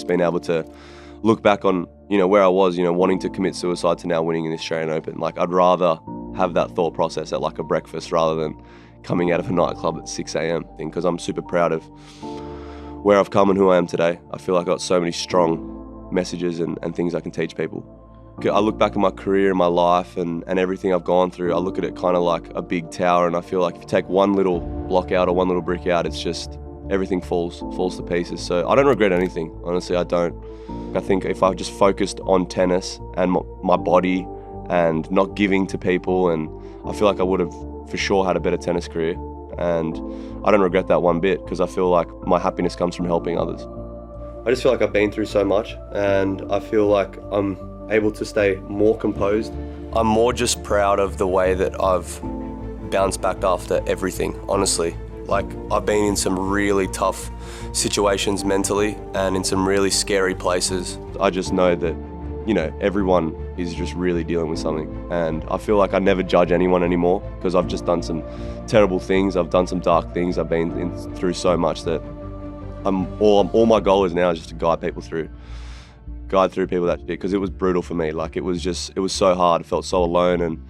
just been able to look back on, where I was, wanting to commit suicide to now winning in the Australian Open. Like, I'd rather have that thought process at like a breakfast rather than coming out of a nightclub at 6 a.m. because I'm super proud of where I've come and who I am today. I feel like I've got so many strong messages and things I can teach people. I look back at my career and my life and everything I've gone through. I look at it kind of like a big tower, and I feel like if you take one little block out or one little brick out, it's just everything falls to pieces. So I don't regret anything, honestly. I don't. I think if I just focused on tennis and my body and not giving to people, and I feel like I would have for sure had a better tennis career, and I don't regret that one bit because I feel like my happiness comes from helping others. I just feel like I've been through so much, and I feel like I'm able to stay more composed. I'm more just proud of the way that I've bounced back after everything, honestly. Like, I've been in some really tough situations mentally and in some really scary places. I just know that, everyone is just really dealing with something, and I feel like I never judge anyone anymore because I've just done some terrible things. I've done some dark things. I've been through so much that all my goal is now is just to guide through people that shit, because it was brutal for me. Like, it was so hard. I felt so alone, and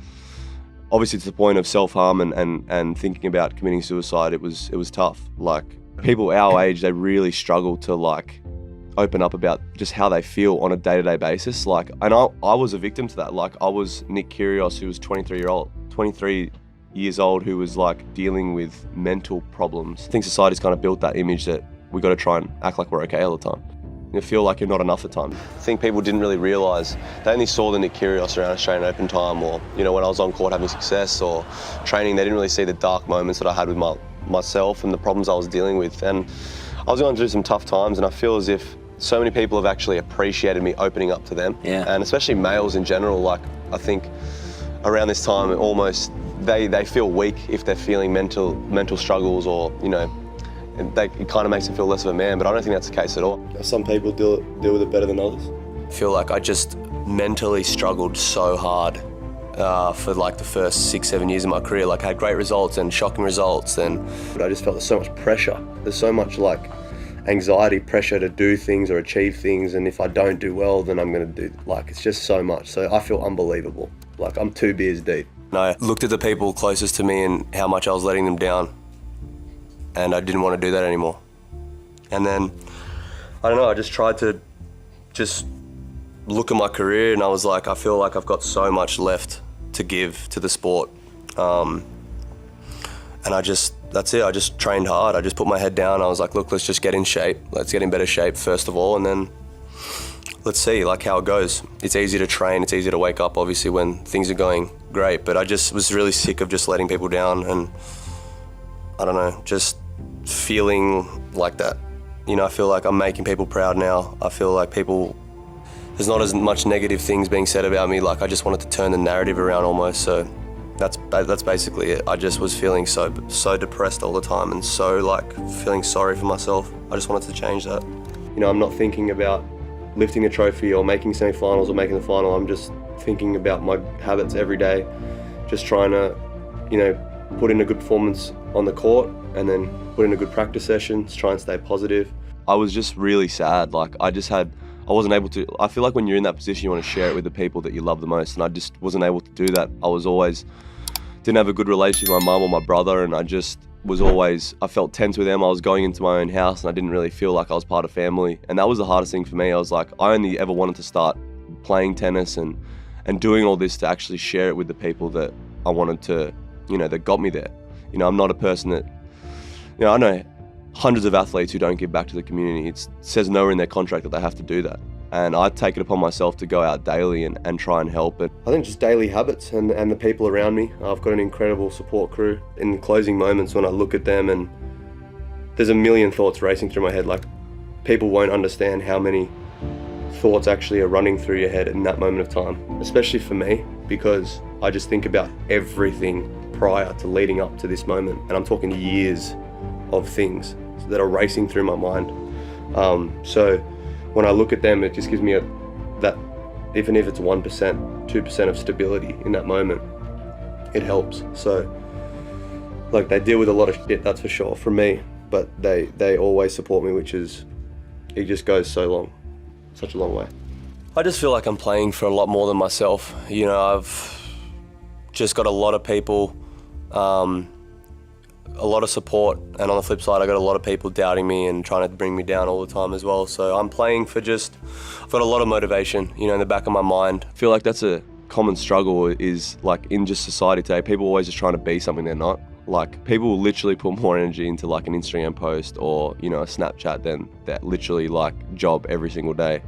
obviously to the point of self-harm and thinking about committing suicide, it was tough. Like, people our age, they really struggle to like open up about just how they feel on a day-to-day basis. Like, and I was a victim to that. Like, I was Nick Kyrgios, who was 23 years old, who was like dealing with mental problems. I think society's kind of built that image that we got to try and act like we're okay all the time. You feel like you're not enough at times. I think people didn't really realise. They only saw the Nick Kyrgios around Australian Open time, or when I was on court having success or training. They didn't really see the dark moments that I had with myself and the problems I was dealing with. And I was going through some tough times, and I feel as if so many people have actually appreciated me opening up to them. Yeah. And especially males in general. Like, I think around this time, almost they feel weak if they're feeling mental struggles, or it kind of makes them feel less of a man, but I don't think that's the case at all. Some people deal with it better than others. I feel like I just mentally struggled so hard for like the first 6-7 years of my career. Like, I had great results and shocking results, but I just felt there's so much pressure. There's so much like anxiety, pressure to do things or achieve things, and if I don't do well, then I'm going to do, like, it's just so much. So I feel unbelievable. Like, I'm 2 beers deep. And I looked at the people closest to me and how much I was letting them down, and I didn't want to do that anymore. And then, I don't know, I just tried to just look at my career, and I was like, I feel like I've got so much left to give to the sport. And that's it, I just trained hard. I just put my head down. I was like, look, let's just get in shape. Let's get in better shape first of all, and then let's see like how it goes. It's easy to train, it's easy to wake up obviously when things are going great, but I just was really sick of just letting people down, and I don't know, just feeling like that. I feel like I'm making people proud now. I feel like there's not as much negative things being said about me. Like, I just wanted to turn the narrative around almost, so that's basically it. I just was feeling so depressed all the time, and so like feeling sorry for myself. I just wanted to change that. I'm not thinking about lifting a trophy or making semi-finals or making the final. I'm just thinking about my habits every day, just trying to, put in a good performance on the court and then put in a good practice session, try and stay positive. I was just really sad. Like, I wasn't able to. I feel like when you're in that position, you want to share it with the people that you love the most, and I just wasn't able to do that. Didn't have a good relationship with my mum or my brother, and I felt tense with them. I was going into my own house, and I didn't really feel like I was part of family, and that was the hardest thing for me. I was like, I only ever wanted to start playing tennis and doing all this to actually share it with the people that I wanted to, that got me there. I'm not a person that, I know hundreds of athletes who don't give back to the community. It says nowhere in their contract that they have to do that. And I take it upon myself to go out daily and try and help. But I think just daily habits and the people around me. I've got an incredible support crew. In the closing moments when I look at them, and there's a million thoughts racing through my head. Like, people won't understand how many thoughts actually are running through your head in that moment of time, especially for me, because I just think about everything prior to leading up to this moment. And I'm talking years of things that are racing through my mind. So when I look at them, it just gives me that, even if it's 1%, 2% of stability in that moment, it helps. So, like, they deal with a lot of shit, that's for sure, from me, but they always support me, it just goes so long. such a long way? I just feel like I'm playing for a lot more than myself. You know, I've just got a lot of people, a lot of support, and on the flip side I got a lot of people doubting me and trying to bring me down all the time as well. So I'm playing for I've got a lot of motivation, you know, in the back of my mind. I feel like that's a common struggle is like in just society today, people are always just trying to be something they're not. Like people will literally put more energy into like an Instagram post or, you know, a Snapchat than that literally like job every single day.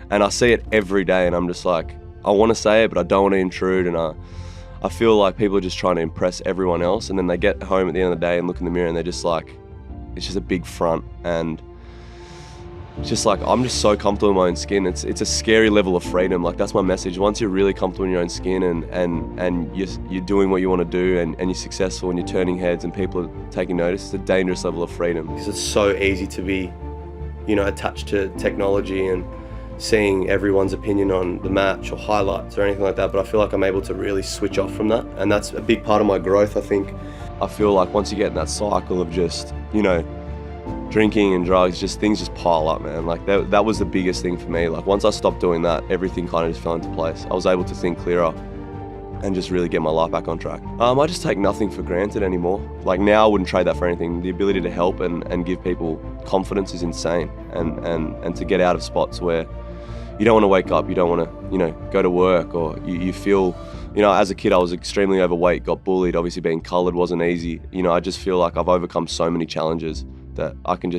And I see it every day and I'm just like, I want to say it, but I don't want to intrude. And I feel like people are just trying to impress everyone else, and then they get home at the end of the day and look in the mirror and they're just like, it's just a big front. And it's just like, I'm just so comfortable in my own skin. It's a scary level of freedom. Like that's my message. Once you're really comfortable in your own skin and you're doing what you want to do and you're successful and you're turning heads and people are taking notice, it's a dangerous level of freedom. Because it's so easy to be, you know, attached to technology and seeing everyone's opinion on the match or highlights or anything like that, but I feel like I'm able to really switch off from that, and that's a big part of my growth, I think. I feel like once you get in that cycle of just, you know, drinking and drugs, just things just pile up, man. Like that was the biggest thing for me. Like once I stopped doing that, everything kind of just fell into place. I was able to think clearer and just really get my life back on track. I just take nothing for granted anymore. Like now I wouldn't trade that for anything. The ability to help and give people confidence is insane, and to get out of spots where you don't want to wake up, you don't want to, you know, go to work, or you feel, you know, as a kid I was extremely overweight, got bullied, obviously being coloured wasn't easy. You know, I just feel like I've overcome so many challenges that I can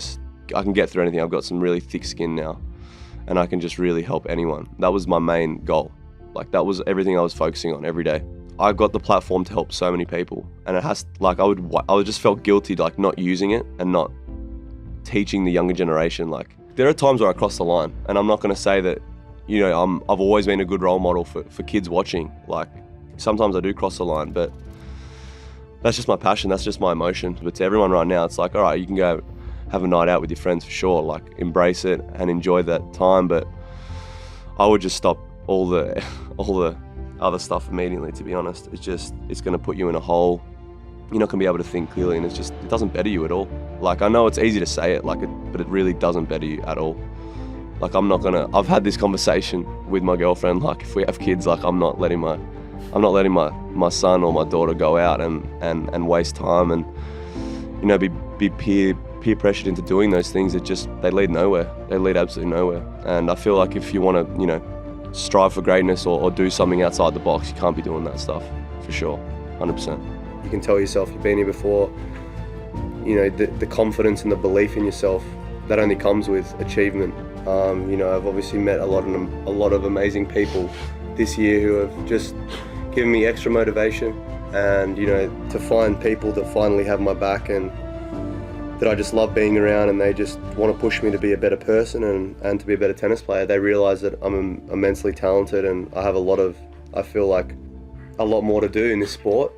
get through anything. I've got some really thick skin now and I can just really help anyone. That was my main goal. Like that was everything I was focusing on every day. I got the platform to help so many people, and it has, like I would just felt guilty like not using it and not teaching the younger generation. Like there are times where I cross the line, and I'm not going to say that, you know, I've always been a good role model for kids watching. Like sometimes I do cross the line, but that's just my passion, that's just my emotion. But to everyone right now, it's like, all right, you can go have a night out with your friends for sure, like embrace it and enjoy that time, but I would just stop all the other stuff immediately, to be honest. It's going to put you in a hole. You're not going to be able to think clearly, and it doesn't better you at all. Like I know it's easy to say it, but it really doesn't better you at all. Like I've had this conversation with my girlfriend, like if we have kids, like I'm not letting my son or my daughter go out and waste time and, you know, be peer pressured into doing those things that they lead nowhere. They lead absolutely nowhere. And I feel like if you want to, you know, strive for greatness or do something outside the box, you can't be doing that stuff, for sure, 100%. You can tell yourself you've been here before. You know, the confidence and the belief in yourself, that only comes with achievement. You know, I've obviously met a lot of amazing people this year who have just given me extra motivation, and, you know, to find people that finally have my back and that I just love being around, and they just want to push me to be a better person and to be a better tennis player. They realise that I'm immensely talented and I have I feel like a lot more to do in this sport.